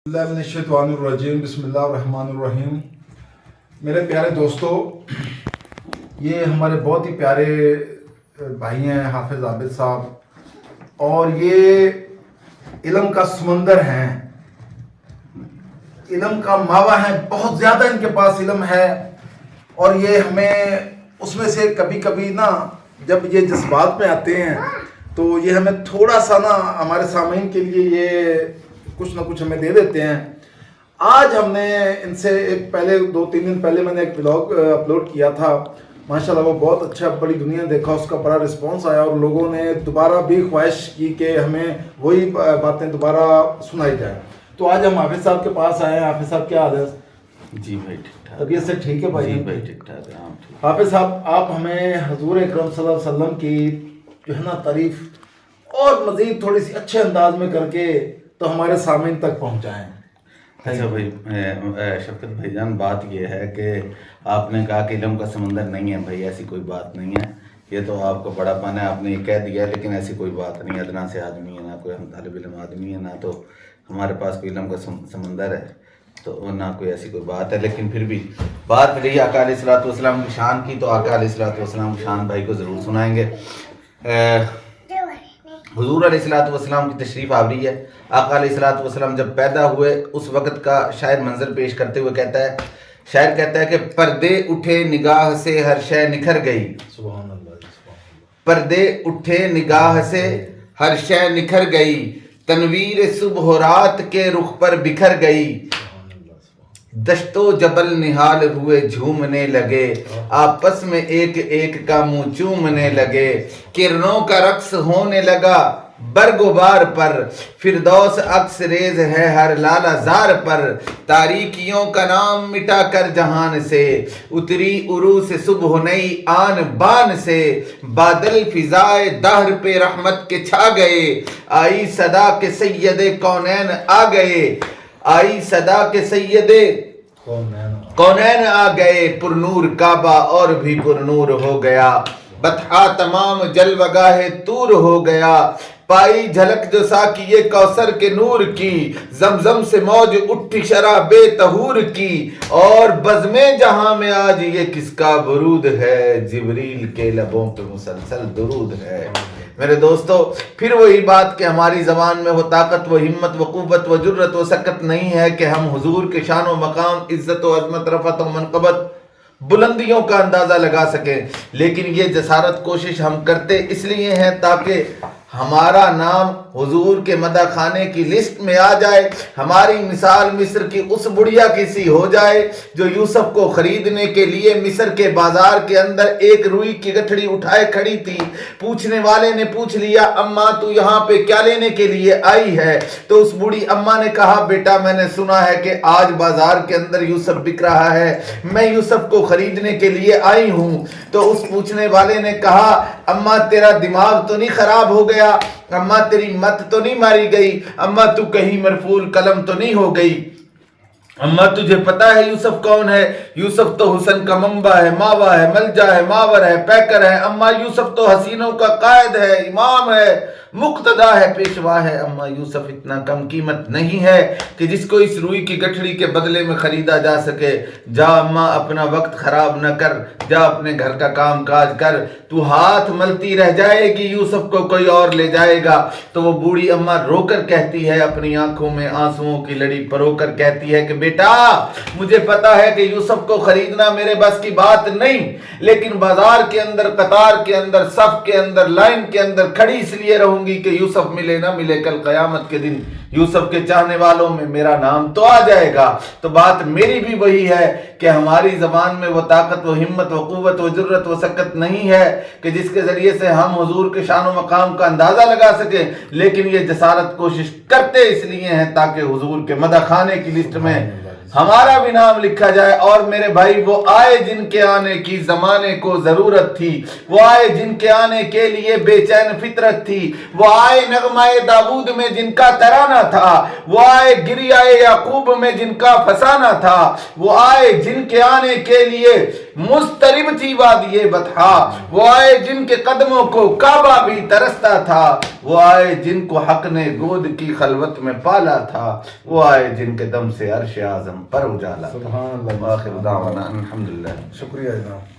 اللہ من الشیطان الرجیم بسم اللہ الرحمن الرحیم۔ میرے پیارے دوستو، یہ ہمارے بہت ہی پیارے بھائی ہیں حافظ عابد صاحب، اور یہ علم کا سمندر ہیں، علم کا ماوا ہے، بہت زیادہ ان کے پاس علم ہے، اور یہ ہمیں اس میں سے کبھی کبھی نا جب یہ جذبات میں آتے ہیں تو یہ ہمیں تھوڑا سا نا ہمارے سامعین کے لیے یہ کچھ نہ کچھ ہمیں دے دیتے ہیں۔ آج ہم نے ان سے ایک پہلے 2-3 دن پہلے میں نے ایک ولاگ اپلوڈ کیا تھا، ماشاءاللہ وہ بہت اچھا، بڑی دنیا دیکھا، اس کا بڑا رسپانس آیا، اور لوگوں نے دوبارہ بھی خواہش کی کہ ہمیں وہی باتیں دوبارہ سنائی جائیں۔ تو آج ہم حافظ صاحب کے پاس آئے ہیں۔ حافظ صاحب کیا حال ہے؟ جی بھائی ٹھیک ٹھاک، طبیعت سے ٹھیک ہے بھائی؟ جی بھائی ٹھیک ٹھاک ہے۔ حافظ صاحب، آپ ہمیں حضور اکرم صلی اللہ علیہ وسلم کی جو ہے نا تعریف اور مزید تھوڑی سی اچھے انداز میں کر کے تو ہمارے سامعین تک پہنچائیں۔ اچھا بھائی، شفقت بھائی جان، بات یہ ہے کہ آپ نے کہا کہ علم کا سمندر نہیں ہے، بھائی ایسی کوئی بات نہیں ہے، یہ تو آپ کو بڑا پن ہے، آپ نے یہ کہہ دیا، لیکن ایسی کوئی بات نہیں ہے۔ ادنا سے آدمی ہے، نہ کوئی ہم طالب علم آدمی ہے، نہ تو ہمارے پاس کوئی علم کا سمندر ہے، تو نہ کوئی ایسی کوئی بات ہے۔ لیکن پھر بھی بات رہی آقا علیہ الصلوۃ والسلام کی شان کی، تو آقا علیہ الصلوۃ والسلام کی شان بھائی کو ضرور سنائیں گے۔ حضور علیہ الصلوۃ والسلام کی تشریف آوری ہے۔ آقا علیہ الصلوۃ والسلام جب پیدا ہوئے اس وقت کا شاعر منظر پیش کرتے ہوئے کہتا ہے، شاعر کہتا ہے کہ پردے اٹھے نگاہ سے ہر شے نکھر گئی، سبحان اللہ، پردے اٹھے نگاہ سے ہر شے نکھر گئی، تنویر صبح و رات کے رخ پر بکھر گئی، دشت و جبل نہال ہوئے جھومنے لگے، آپس میں ایک ایک کا منہ چومنے لگے، کرنوں کا رقص ہونے لگا برگ و بار پر، فردوس عکس ریز ہے ہر لالہ زار پر، تاریکیوں کا نام مٹا کر جہان سے، اتری عروس صبح نئی آن بان سے، بادل فضائے دہر پہ رحمت کے چھا گئے، آئی صدا کے سید کونین آ گئے، آئی صدا کے سید کونین آ گئے، پر نور کعبہ اور بھی پر نور ہو گیا، بطحا تمام جلوہ گاہ طور ہو گیا، پائی جھلک جو ساقیے کوثر کے نور کی، زمزم سے موج اٹھی شراب طہور کی، اور بزم جہاں میں آج یہ کس کا برود ہے، جبریل کے لبوں پہ مسلسل درود ہے۔ میرے دوستو، پھر وہی بات کہ ہماری زبان میں وہ طاقت، وہ ہمت، وہ قوت، وہ جرت، وہ سکت نہیں ہے کہ ہم حضور کے شان و مقام، عزت و عظمت، رفعت و منقبت، بلندیوں کا اندازہ لگا سکیں، لیکن یہ جسارت کوشش ہم کرتے اس لیے ہیں تاکہ ہمارا نام حضور کے مدح خانے کی لسٹ میں آ جائے، ہماری مثال مصر کی اس بڑھیا کی سی ہو جائے جو یوسف کو خریدنے کے لیے مصر کے بازار کے اندر ایک روئی کی گٹھڑی اٹھائے کھڑی تھی۔ پوچھنے والے نے پوچھ لیا، اماں تو یہاں پہ کیا لینے کے لیے آئی ہے؟ تو اس بوڑھی اماں نے کہا، بیٹا میں نے سنا ہے کہ آج بازار کے اندر یوسف بک رہا ہے، میں یوسف کو خریدنے کے لیے آئی ہوں۔ تو اس پوچھنے والے نے کہا، اماں تیرا دماغ تو نہیں خراب ہو گیا؟ اماں تیری مت تو نہیں ماری گئی؟ اماں تو کہیں مرفول قلم تو نہیں ہو گئی؟ اماں تجھے پتا ہے یوسف کون ہے؟ یوسف تو حسن کا منبع ہے، ماوا ہے، ملجا ہے، ماور ہے، پیکر ہے۔ اماں یوسف تو حسینوں کا قائد ہے، امام ہے، مقتدا ہے، پیشوا ہے۔ اماں یوسف اتنا کم قیمت نہیں ہے کہ جس کو اس روئی کی گٹھڑی کے بدلے میں خریدا جا سکے۔ جا اماں اپنا وقت خراب نہ کر، جا اپنے گھر کا کام کاج کر، تو ہاتھ ملتی رہ جائے گی، یوسف کو کوئی اور لے جائے گا۔ تو وہ بوڑھی اماں رو کر کہتی ہے، اپنی آنکھوں میں آنسوؤں کی لڑی پرو کر کہتی ہے کہ بیٹا مجھے پتا ہے کہ یوسف کو خریدنا میرے بس کی بات نہیں، لیکن بازار کے اندر، قطار کے اندر، صف کے اندر، لائن کے اندر کھڑی اس لیے رہوں گی کہ یوسف ملے نہ ملے، کل قیامت کے دن یوسف کے چاہنے والوں میں میرا نام تو آ جائے گا۔ تو بات میری بھی وہی ہے کہ ہماری زبان میں وہ طاقت، وہ ہمت، وہ قوت، وہ جرت، وہ سکت نہیں ہے کہ جس کے ذریعے سے ہم حضور کے شان و مقام کا اندازہ لگا سکیں، لیکن یہ جسارت کوشش کرتے اس لیے ہیں تاکہ حضور کے مدح خانے کی لسٹ میں ہمارا بھی نام لکھا جائے۔ اور میرے بھائی، وہ آئے جن کے آنے کی زمانے کو ضرورت تھی، وہ آئے جن کے آنے کے لیے بے چین فطرت تھی، وہ آئے نغمہ داود میں جن کا ترانہ تھا، وہ آئے گریہ یعقوب میں جن کا فسانہ تھا، وہ آئے جن کے آنے کے لیے مضطرب تھی وادی بطحا، وہ آئے جن کے قدموں کو کعبہ بھی ترستا تھا، وہ آئے جن کو حق نے گود کی خلوت میں پالا تھا، وہ آئے جن کے دم سے عرش اعظم پر اجالا تھا۔ سبحان اللہ۔ آخر دعوانا الحمدللہ۔ شکریہ جناب۔